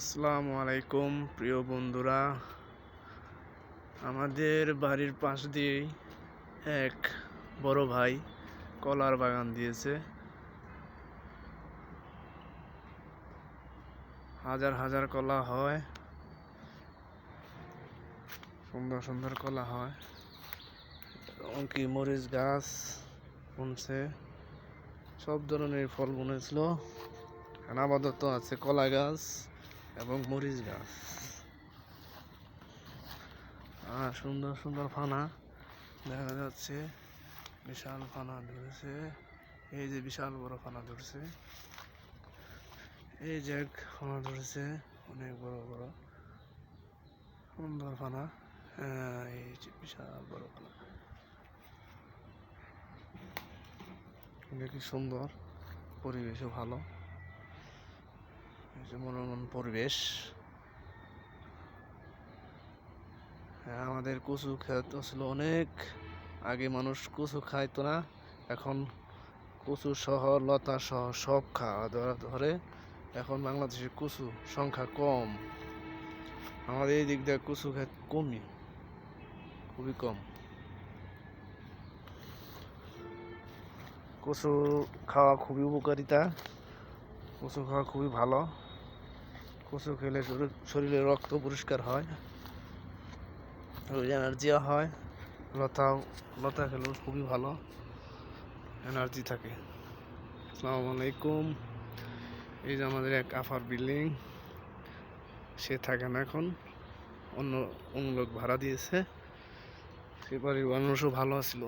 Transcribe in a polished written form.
আসসালামু আলাইকুম প্রিয় বন্ধুরা, আমাদের বাড়ির পাশ দিয়েই এক বড় ভাই কলার বাগান দিয়েছে। হাজার হাজার কলা হয়, সুন্দর সুন্দর কলা হয়। এমনকি মরিচ গাছ বুনছে, সব ধরনের ফল বুনেছিল। আপাতত আছে কলা গাছ এবং মরিচ গাছ। আর সুন্দর সুন্দর ফানা দেখা যাচ্ছে, বিশাল ফানা ধরেছে। এই যে বিশাল বড় ফানা ধরছে, এই যে এক ফানা ধরেছে, অনেক বড় বড় সুন্দর ফানা। এই যে বিশাল বড় ফানা, অনেক সুন্দর, পরিবেশও ভালো, এই যে মনোরম পরিবেশ। আমাদের কচু ক্ষেত ছিল অনেক আগে, মানুষ কচু খাইতো না, এখন কচু সহ লতা সহ সব খাওয়া ধরে। এখন বাংলাদেশের কচু সংখ্যা কম, আমাদের এই দিক দিয়ে কচু ক্ষেত খুবই কম। কচু খাওয়া খুবই উপকারিতা, কচু খাওয়া খুবই ভালো। কচু খেলে শরীরে রক্ত পরিষ্কার হয়, এনার্জিও হয়। লতা খেলেও খুবই ভালো, এনার্জি থাকে। আসসালামু আলাইকুম। এই যে আমাদের এক আফার বিল্ডিং, সে থাকে না এখন, অন্য লোক ভাড়া দিয়েছে। সে বাড়ির মানুষও ভালো ছিল।